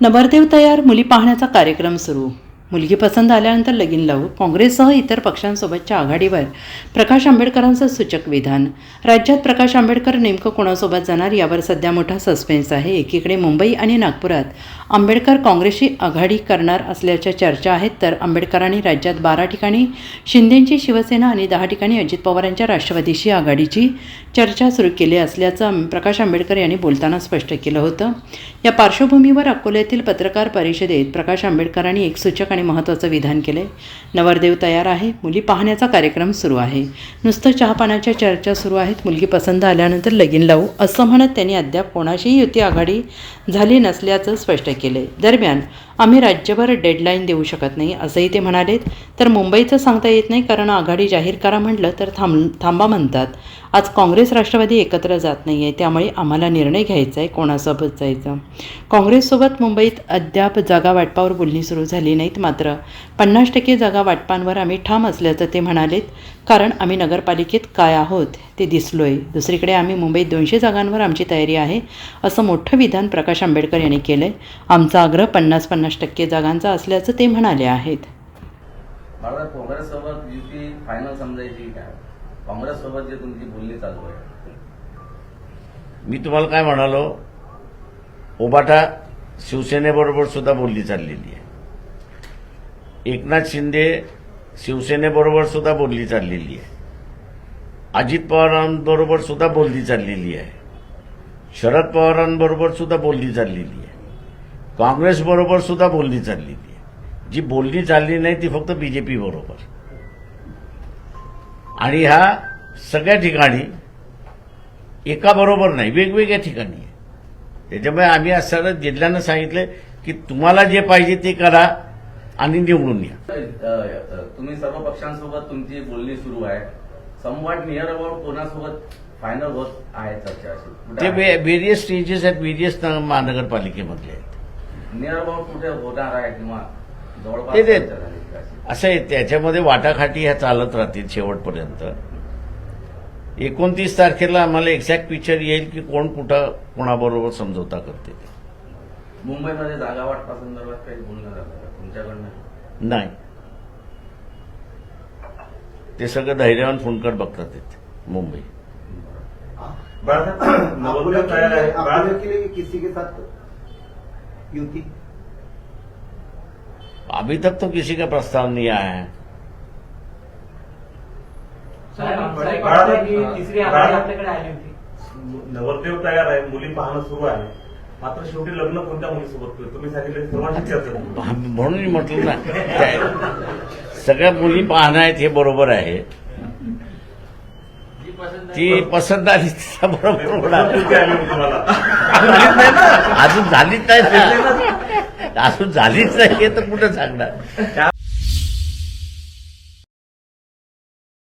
नवरदेव तयार, मुली पाहण्याचा कार्यक्रम सुरू. मुलगी पसंत आल्यानंतर लगीन लावू. काँग्रेससह इतर पक्षांसोबतच्या आघाडीवर प्रकाश आंबेडकरांचं सूचक विधान. राज्यात प्रकाश आंबेडकर नेमकं कोणासोबत जाणार यावर सध्या मोठा सस्पेन्स आहे. एकीकडे मुंबई आणि नागपुरात आंबेडकर काँग्रेसशी आघाडी करणार असल्याच्या चर्चा आहेत, तर आंबेडकरांनी राज्यात 12 ठिकाणी शिंदेंची शिवसेना आणि 10 ठिकाणी अजित पवारांच्या राष्ट्रवादीशी आघाडीची चर्चा सुरू केली असल्याचं प्रकाश आंबेडकर यांनी बोलताना स्पष्ट केलं होतं. या पार्श्वभूमीवर अकोल्यातील पत्रकार परिषदेत प्रकाश आंबेडकरांनी एक सूचक आणि महत्त्वाचं विधान केले. नवरदेव तयार आहे, मुली पाहण्याचा कार्यक्रम सुरू आहे. नुसतं चहापानाच्या चर्चा सुरू आहेत. मुलगी पसंत आल्यानंतर लगीन लावू असं म्हणत त्यांनी अद्याप कोणाशीही युती आघाडी झाली नसल्याचं स्पष्ट केले. दरम्यान आम्ही राज्यभर डेडलाईन देऊ शकत नाही असंही ते म्हणालेत. तर मुंबईचं सांगता येत नाही, कारण आघाडी जाहीर करा म्हटलं तर थांबा म्हणतात. आज काँग्रेस राष्ट्रवादी एकत्र जात नाही आहे, त्यामुळे आम्हाला निर्णय घ्यायचा आहे कोणासोबत जायचं. काँग्रेससोबत मुंबईत अद्याप जागा वाटपावर बोलणी सुरू झाली नाहीत. मात्र 50% जागा वाटपांवर आम्ही ठाम असल्याचं ते म्हणालेत, कारण आम्ही नगरपालिकेत काय आहोत ते दिसलोय. दुसरीकडे आम्ही मुंबईत 200 जागांवर आमची तयारी आहे असं मोठं विधान प्रकाश आंबेडकर यांनी केलंय. आमचा आग्रह 50% जागांचा असल्याचं ते म्हणाले आहेत. मला काँग्रेससोबत युती फायनल समजायची काय? काँग्रेससोबत जे तुमची बोलणी चालू आहे, मी तुम्हाला काय म्हणालो, उबाटा शिवसेनेबरोबर सुद्धा बोलली चाललेली आहे. एकनाथ शिंदे शिवसेनेबरोबर सुद्धा बोलली चाललेली आहे. अजित पवारांबरोबर सुद्धा बोलली चाललेली आहे. शरद पवारांबरोबर सुद्धा बोलली चाललेली आहे. काँग्रेसबरोबर सुद्धा बोलली चाललेली आहे. जी बोलणी चालली नाही ती फक्त बीजेपी बरोबर. आणि ह्या सगळ्या ठिकाणी एका बरोबर नाही, वेगवेगळ्या ठिकाणी आहे. त्याच्यामुळे आम्ही आज सरळ जिल्ह्यानं सांगितलं की तुम्हाला जे पाहिजे ते करा आणि निवडून या. तुम्ही सर्व पक्षांसोबत तुमची बोलणी सुरू आहे. समवॉट नियर अबाउट कोणासोबत फायनल होत आहे चर्चा? अशी ते व्हेरियस स्टेजेस आहेत, व्हेरियस महानगरपालिकेमधले आहेत. नियर अबाउट कुठे होणार आहे किंवा जवळपास ते चर्चा झाली का अशी? असं आहे, त्याच्यामध्ये वाटाघाटी ह्या चालत राहतील शेवटपर्यंत. 29 तारखेला आम्हाला एक्झॅक्ट पिक्चर येईल की कोण कुठं कोणाबरोबर समझोता करते ते. मुंबईमध्ये जागा वाटपासंदर्भात काही बोलणं झालं का तुमच्याकडनं? नाही, ते सगळं धैर्यवान फोनकर बघतात ते मुंबई. नवरदेव तैयार है, आपके के लिए किसी के साथ युति? अभी तक तो किसी का प्रस्ताव नहीं आया है. तिसरी आघाडी आपल्याकडे आली होती. नवरदेव तयार आहे, मुली पाहणं सुरू आहे. मात्र शेवटी लग्न कोणत्या मुलीसोबत केलं? तुम्ही सांगितलं सर्वांची चर्चा झाली. म्हणून म्हटलं ना, सगळ्या मुली पाहणं आहेत हे बरोबर आहे. ती पसंत आली तिचा बरोबर होणार. अजून झालीच नाही, अजून झालीच नाही हे तर कुठं सांगणार.